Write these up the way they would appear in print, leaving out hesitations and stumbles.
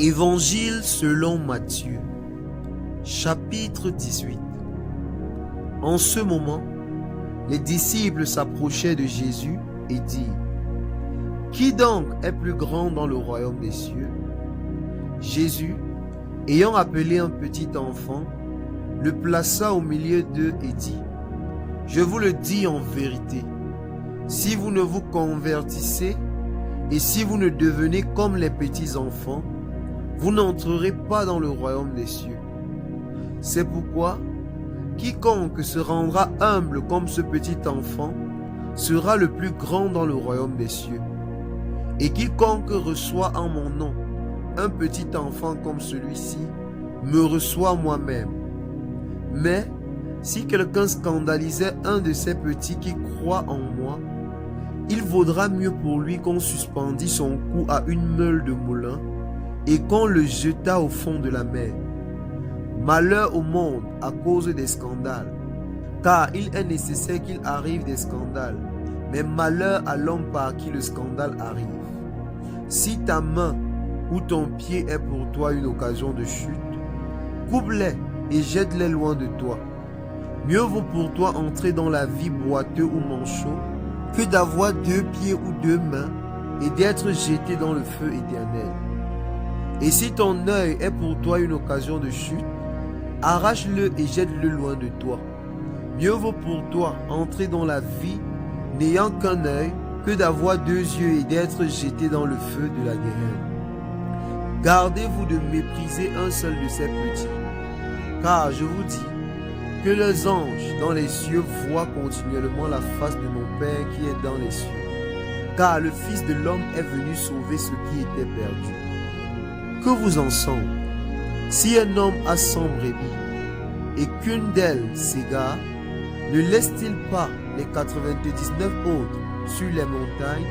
Évangile selon Matthieu, chapitre 18. En ce moment, les disciples s'approchaient de Jésus et dirent: Qui donc est plus grand dans le royaume des cieux? Jésus, ayant appelé un petit enfant, le plaça au milieu d'eux et dit: Je vous le dis en vérité, si vous ne vous convertissez et si vous ne devenez comme les petits enfants, vous n'entrerez pas dans le royaume des cieux. C'est pourquoi quiconque se rendra humble comme ce petit enfant sera le plus grand dans le royaume des cieux. Et quiconque reçoit en mon nom un petit enfant comme celui-ci me reçoit moi-même. Mais si quelqu'un scandalisait un de ces petits qui croient en moi, il vaudra mieux pour lui qu'on suspendît son cou à une meule de moulin et qu'on le jetât au fond de la mer. Malheur au monde à cause des scandales, car il est nécessaire qu'il arrive des scandales, mais malheur à l'homme par qui le scandale arrive. Si ta main ou ton pied est pour toi une occasion de chute, coupe-les et jette-les loin de toi. Mieux vaut pour toi entrer dans la vie boiteux ou manchot que d'avoir 2 pieds ou 2 mains et d'être jeté dans le feu éternel. Et si ton œil est pour toi une occasion de chute, arrache-le et jette-le loin de toi. Mieux vaut pour toi entrer dans la vie n'ayant qu'un œil que d'avoir 2 yeux et d'être jeté dans le feu de la guerre. Gardez-vous de mépriser un seul de ces petits, car je vous dis que les anges dans les cieux voient continuellement la face de mon Père qui est dans les cieux. Car le Fils de l'homme est venu sauver ceux qui étaient perdus. Que vous en semble, si un homme a 100 brebis et qu'une d'elles s'égare, ne laisse-t-il pas les 99 autres sur les montagnes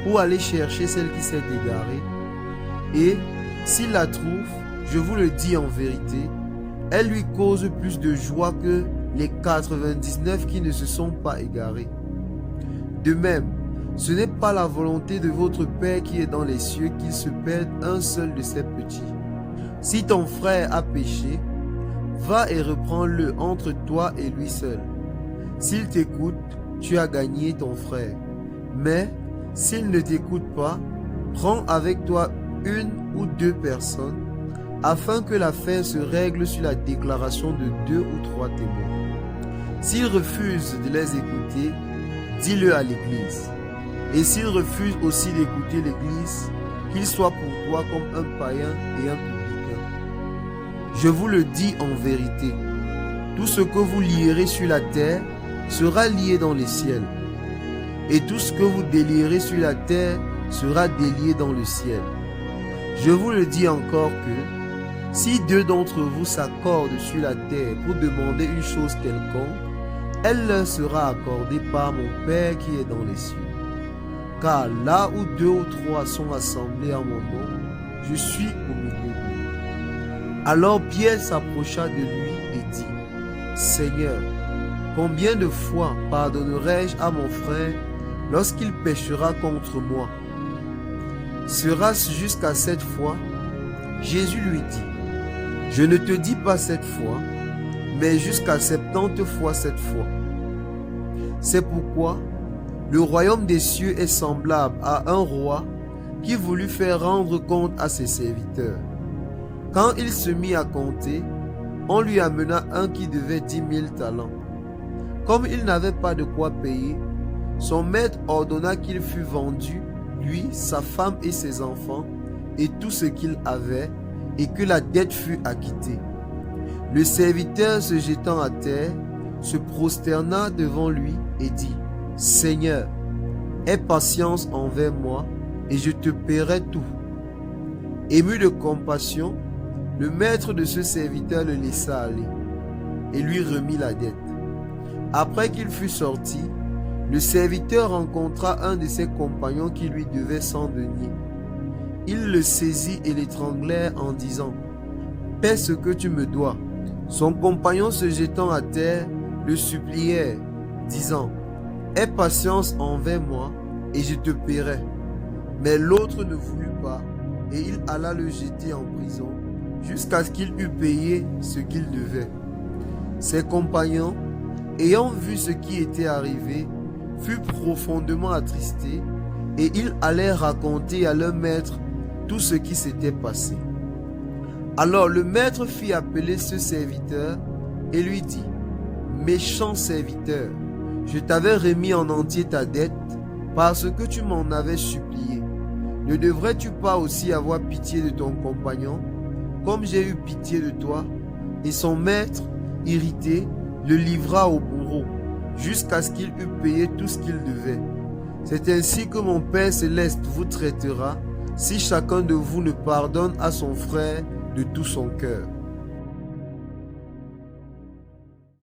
pour aller chercher celle qui s'est égarée? Et s'il la trouve, je vous le dis en vérité, elle lui cause plus de joie que les 99 qui ne se sont pas égarés. De même, ce n'est pas la volonté de votre Père qui est dans les cieux qu'il se perde un seul de ses petits. Si ton frère a péché, va et reprends-le entre toi et lui seul. S'il t'écoute, tu as gagné ton frère. Mais s'il ne t'écoute pas, prends avec toi 1 ou 2 personnes, afin que l'affaire se règle sur la déclaration de 2 ou 3 témoins. S'il refuse de les écouter, dis-le à l'Église. Et s'il refuse aussi d'écouter l'Église, qu'il soit pour toi comme un païen et un publicain. Je vous le dis en vérité, tout ce que vous lierez sur la terre sera lié dans les ciels, et tout ce que vous délierez sur la terre sera délié dans le ciel. Je vous le dis encore que, si 2 d'entre vous s'accordent sur la terre pour demander une chose quelconque, elle leur sera accordée par mon Père qui est dans les cieux. Car là où 2 ou 3 sont assemblés en mon nom, je suis au milieu d'eux. Alors Pierre s'approcha de lui et dit: Seigneur, combien de fois pardonnerai-je à mon frère lorsqu'il péchera contre moi? Sera-ce jusqu'à 7 fois? Jésus lui dit: Je ne te dis pas 7 fois, mais jusqu'à 70 fois 7 fois. C'est pourquoi le royaume des cieux est semblable à un roi qui voulut faire rendre compte à ses serviteurs. Quand il se mit à compter, on lui amena un qui devait 10 000 talents. Comme il n'avait pas de quoi payer, son maître ordonna qu'il fût vendu, lui, sa femme et ses enfants, et tout ce qu'il avait, et que la dette fût acquittée. Le serviteur, se jetant à terre, se prosterna devant lui et dit: Seigneur, aie patience envers moi, et je te paierai tout. Ému de compassion, le maître de ce serviteur le laissa aller, et lui remit la dette. Après qu'il fut sorti, le serviteur rencontra un de ses compagnons qui lui devait 100 deniers. Il le saisit et l'étranglèrent en disant: Paie ce que tu me dois. Son compagnon, se jetant à terre, le suppliait, disant: Aie patience envers moi, et je te paierai. Mais l'autre ne voulut pas, et il alla le jeter en prison jusqu'à ce qu'il eût payé ce qu'il devait. Ses compagnons, ayant vu ce qui était arrivé, furent profondément attristés et ils allèrent raconter à leur maître tout ce qui s'était passé. Alors le maître fit appeler ce serviteur et lui dit: méchant serviteur, je t'avais remis en entier ta dette parce que tu m'en avais supplié. Ne devrais-tu pas aussi avoir pitié de ton compagnon, comme j'ai eu pitié de toi? Et son maître, irrité, le livra au bourreau, jusqu'à ce qu'il eût payé tout ce qu'il devait. C'est ainsi que mon Père céleste vous traitera, si chacun de vous ne pardonne à son frère de tout son cœur.